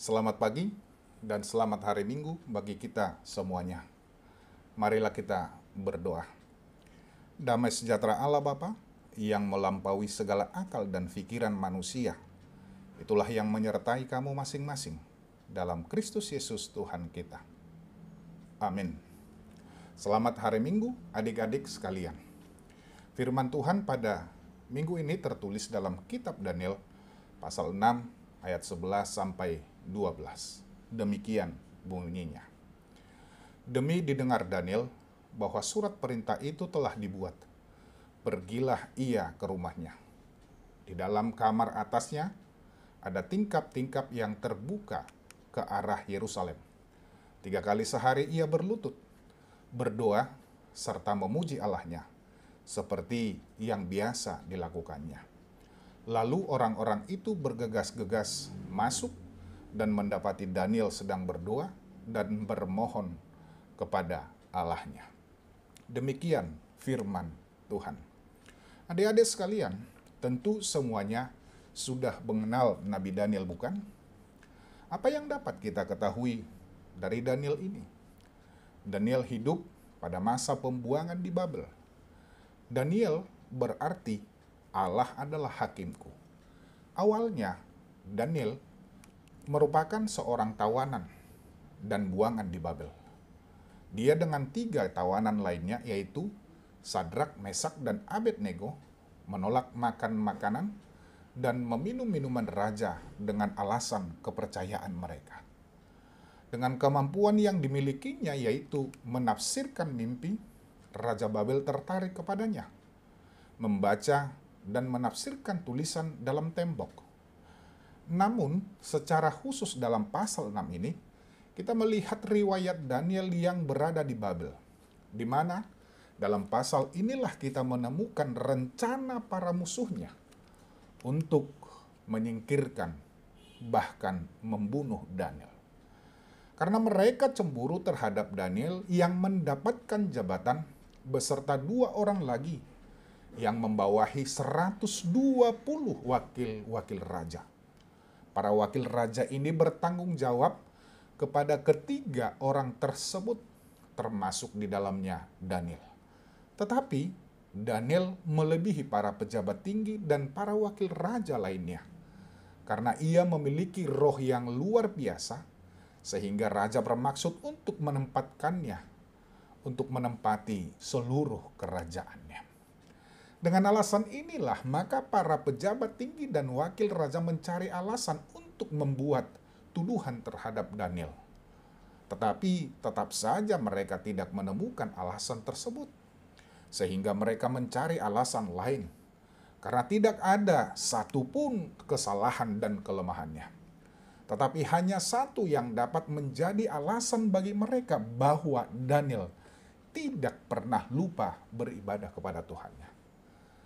Selamat pagi dan selamat hari Minggu bagi kita semuanya. Marilah kita berdoa. Damai sejahtera Allah Bapa yang melampaui segala akal dan pikiran manusia, itulah yang menyertai kamu masing-masing dalam Kristus Yesus Tuhan kita. Amin. Selamat hari Minggu adik-adik sekalian. Firman Tuhan pada minggu ini tertulis dalam kitab Daniel pasal 6 ayat 11 sampai 12. Demikian bunyinya. Demi didengar Daniel bahwa surat perintah itu telah dibuat, pergilah ia ke rumahnya. Di dalam kamar atasnya ada tingkap-tingkap yang terbuka ke arah Yerusalem. 3 kali sehari ia berlutut, berdoa, serta memuji Allahnya, seperti yang biasa dilakukannya. Lalu orang-orang itu bergegas-gegas masuk dan mendapati Daniel sedang berdoa dan bermohon kepada Allahnya. Demikian firman Tuhan. Adik-adik sekalian, tentu semuanya sudah mengenal Nabi Daniel, bukan? Apa yang dapat kita ketahui dari Daniel ini? Daniel hidup pada masa pembuangan di Babel. Daniel berarti Allah adalah hakimku. Awalnya, Daniel merupakan seorang tawanan dan buangan di Babel. Dia dengan 3 tawanan lainnya, yaitu Sadrak, Mesak, dan Abednego, menolak makan makanan dan meminum minuman raja dengan alasan kepercayaan mereka. Dengan kemampuan yang dimilikinya, yaitu menafsirkan mimpi, Raja Babel tertarik kepadanya, membaca dan menafsirkan tulisan dalam tembok. Namun, secara khusus dalam pasal 6 ini, kita melihat riwayat Daniel yang berada di Babel, di mana dalam pasal inilah kita menemukan rencana para musuhnya untuk menyingkirkan, bahkan membunuh Daniel. Karena mereka cemburu terhadap Daniel yang mendapatkan jabatan beserta 2 orang lagi yang membawahi 120 wakil-wakil raja. Para wakil raja ini bertanggung jawab kepada ketiga orang tersebut, termasuk di dalamnya Daniel. Tetapi Daniel melebihi para pejabat tinggi dan para wakil raja lainnya, karena ia memiliki roh yang luar biasa, sehingga raja bermaksud untuk menempatkannya, untuk menempati seluruh kerajaannya. Dengan alasan inilah, maka para pejabat tinggi dan wakil raja mencari alasan untuk membuat tuduhan terhadap Daniel. Tetapi tetap saja mereka tidak menemukan alasan tersebut, sehingga mereka mencari alasan lain, karena tidak ada satupun kesalahan dan kelemahannya. Tetapi hanya satu yang dapat menjadi alasan bagi mereka, bahwa Daniel tidak pernah lupa beribadah kepada Tuhannya.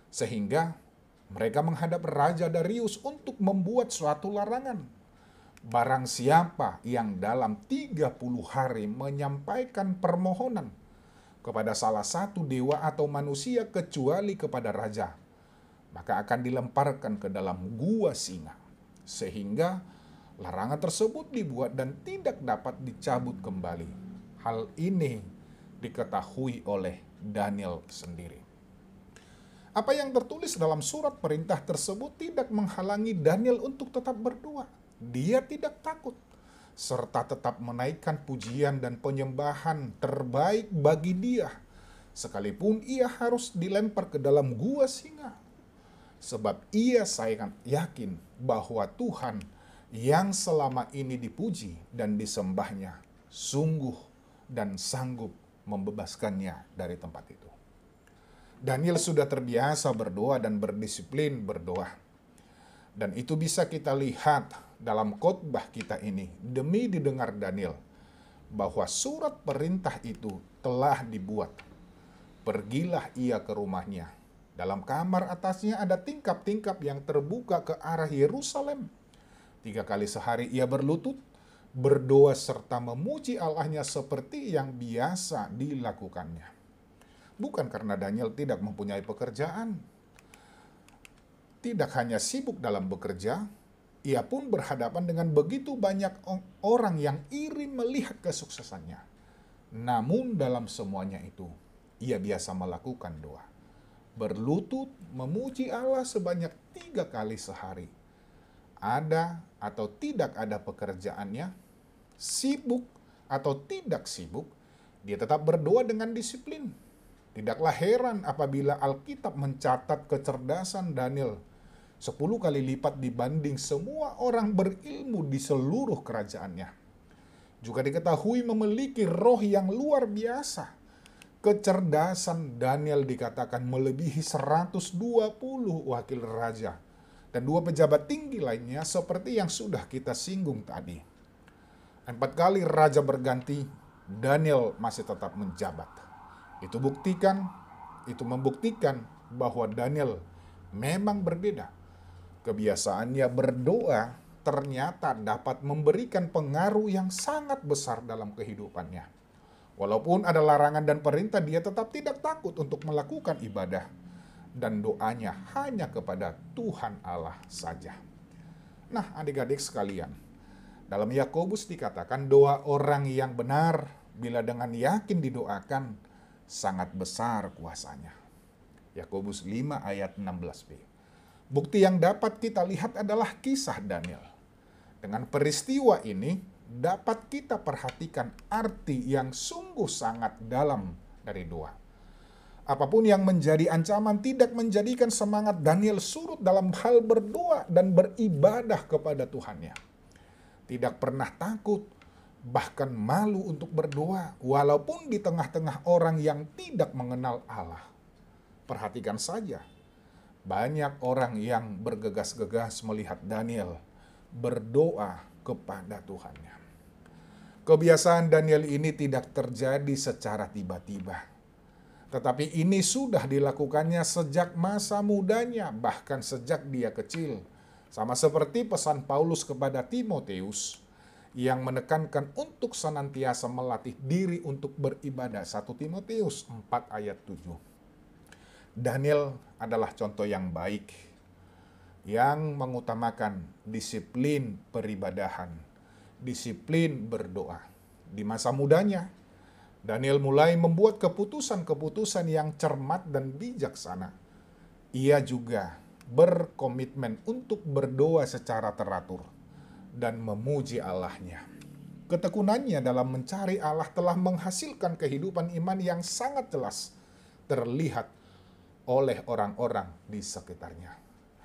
Sehingga mereka menghadap Raja Darius untuk membuat suatu larangan. Barang siapa yang dalam 30 hari menyampaikan permohonan kepada salah satu dewa atau manusia kecuali kepada raja, maka akan dilemparkan ke dalam gua singa. Sehingga larangan tersebut dibuat dan tidak dapat dicabut kembali. Hal ini diketahui oleh Daniel sendiri. Apa yang tertulis dalam surat perintah tersebut tidak menghalangi Daniel untuk tetap berdoa. Dia tidak takut, serta tetap menaikkan pujian dan penyembahan terbaik bagi dia, sekalipun ia harus dilempar ke dalam gua singa. Sebab ia sangat yakin bahwa Tuhan yang selama ini dipuji dan disembahnya sungguh dan sanggup membebaskannya dari tempat itu. Daniel sudah terbiasa berdoa dan berdisiplin berdoa. Dan itu bisa kita lihat dalam khotbah kita ini, demi didengar Daniel, bahwa surat perintah itu telah dibuat. Pergilah ia ke rumahnya. Dalam kamar atasnya ada tingkap-tingkap yang terbuka ke arah Yerusalem. 3 kali sehari ia berlutut, berdoa serta memuji Allahnya seperti yang biasa dilakukannya. Bukan karena Daniel tidak mempunyai pekerjaan. Tidak hanya sibuk dalam bekerja, Ia pun berhadapan dengan begitu banyak orang yang iri melihat kesuksesannya. Namun dalam semuanya itu, ia biasa melakukan doa. Berlutut memuji Allah sebanyak 3 kali sehari. Ada atau tidak ada pekerjaannya, sibuk atau tidak sibuk, dia tetap berdoa dengan disiplin. Tidaklah heran apabila Alkitab mencatat kecerdasan Daniel 10 kali lipat dibanding semua orang berilmu di seluruh kerajaannya. Juga diketahui memiliki roh yang luar biasa. Kecerdasan Daniel dikatakan melebihi 120 wakil raja dan 2 pejabat tinggi lainnya seperti yang sudah kita singgung tadi. 4 kali raja berganti, Daniel masih tetap menjabat. Itu membuktikan bahwa Daniel memang berbeda. Kebiasaannya berdoa ternyata dapat memberikan pengaruh yang sangat besar dalam kehidupannya. Walaupun ada larangan dan perintah, dia tetap tidak takut untuk melakukan ibadah. Dan doanya hanya kepada Tuhan Allah saja. Nah, adik-adik sekalian, dalam Yakobus dikatakan doa orang yang benar bila dengan yakin didoakan sangat besar kuasanya. Yakobus 5 ayat 16b. Bukti yang dapat kita lihat adalah kisah Daniel. Dengan peristiwa ini, dapat kita perhatikan arti yang sungguh sangat dalam dari doa. Apapun yang menjadi ancaman tidak menjadikan semangat Daniel surut dalam hal berdoa dan beribadah kepada Tuhannya. Tidak pernah takut, bahkan malu untuk berdoa, walaupun di tengah-tengah orang yang tidak mengenal Allah. Perhatikan saja, banyak orang yang bergegas-gegas melihat Daniel berdoa kepada Tuhannya. Kebiasaan Daniel ini tidak terjadi secara tiba-tiba. Tetapi ini sudah dilakukannya sejak masa mudanya, bahkan sejak dia kecil. Sama seperti pesan Paulus kepada Timotius yang menekankan untuk senantiasa melatih diri untuk beribadah. 1 Timotius 4 ayat 7. Daniel adalah contoh yang baik, yang mengutamakan disiplin peribadahan, disiplin berdoa. Di masa mudanya, Daniel mulai membuat keputusan-keputusan yang cermat dan bijaksana. Ia juga berkomitmen untuk berdoa secara teratur dan memuji Allahnya. Ketekunannya dalam mencari Allah telah menghasilkan kehidupan iman yang sangat jelas terlihat oleh orang-orang di sekitarnya.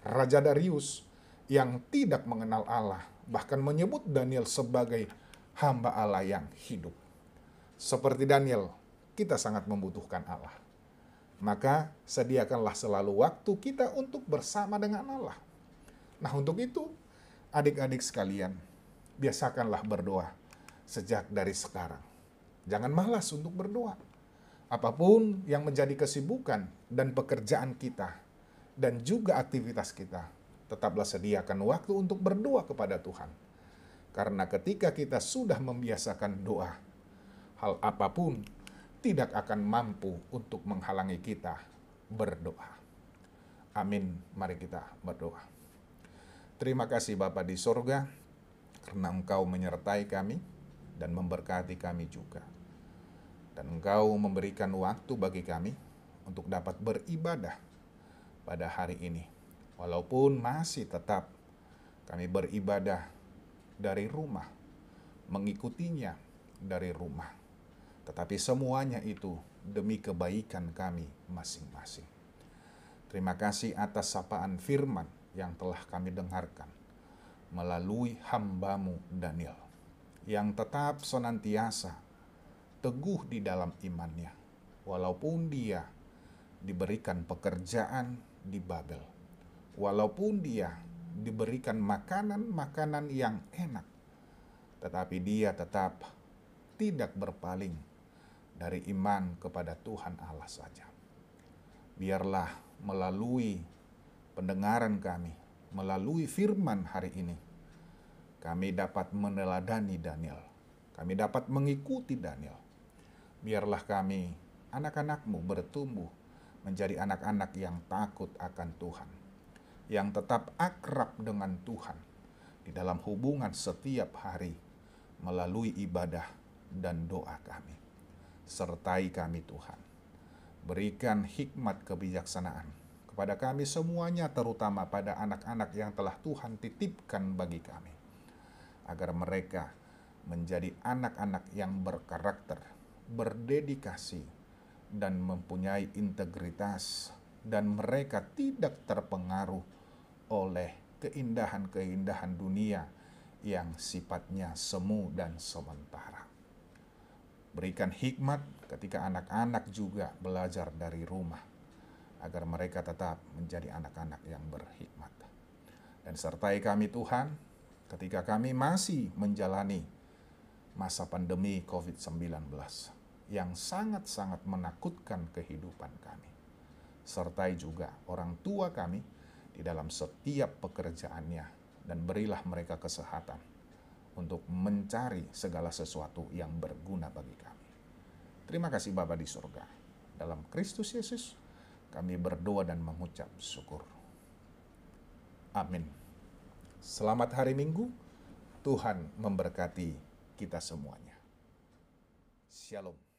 Raja Darius yang tidak mengenal Allah bahkan menyebut Daniel sebagai hamba Allah yang hidup. Seperti Daniel, kita sangat membutuhkan Allah. Maka sediakanlah selalu waktu kita untuk bersama dengan Allah. Nah, untuk itu, adik-adik sekalian, biasakanlah berdoa sejak dari sekarang. Jangan malas untuk berdoa. Apapun yang menjadi kesibukan dan pekerjaan kita, dan juga aktivitas kita, tetaplah sediakan waktu untuk berdoa kepada Tuhan. Karena ketika kita sudah membiasakan doa, hal apapun tidak akan mampu untuk menghalangi kita berdoa. Amin. Mari kita berdoa. Terima kasih Bapa di sorga, karena Engkau menyertai kami dan memberkati kami juga. Dan Engkau memberikan waktu bagi kami untuk dapat beribadah pada hari ini. Walaupun masih tetap kami beribadah dari rumah, mengikutinya dari rumah. Tetapi semuanya itu demi kebaikan kami masing-masing. Terima kasih atas sapaan firman yang telah kami dengarkan melalui hamba-Mu Daniel, yang tetap senantiasa teguh di dalam imannya, walaupun dia diberikan pekerjaan di Babel, walaupun dia diberikan makanan-makanan yang enak, tetapi dia tetap tidak berpaling dari iman kepada Tuhan Allah saja. Biarlah melalui pendengaran kami, melalui firman hari ini, kami dapat meneladani Daniel, kami dapat mengikuti Daniel. Biarlah kami, anak-anak-Mu, bertumbuh menjadi anak-anak yang takut akan Tuhan, yang tetap akrab dengan Tuhan, di dalam hubungan setiap hari melalui ibadah dan doa kami. Sertai kami Tuhan. Berikan hikmat kebijaksanaan kepada kami semuanya, terutama pada anak-anak yang telah Tuhan titipkan bagi kami, agar mereka menjadi anak-anak yang berkarakter, berdedikasi, dan mempunyai integritas, dan mereka tidak terpengaruh oleh keindahan-keindahan dunia yang sifatnya semu dan sementara. Berikan hikmat ketika anak-anak juga belajar dari rumah, agar mereka tetap menjadi anak-anak yang berhikmat. Dan sertai kami Tuhan, ketika kami masih menjalani masa pandemi COVID-19 yang sangat-sangat menakutkan kehidupan kami. Sertai juga orang tua kami di dalam setiap pekerjaannya, dan berilah mereka kesehatan untuk mencari segala sesuatu yang berguna bagi kami. Terima kasih Bapa di surga. Dalam Kristus Yesus kami berdoa dan mengucap syukur. Amin. Selamat hari Minggu. Tuhan memberkati kita semuanya. Shalom.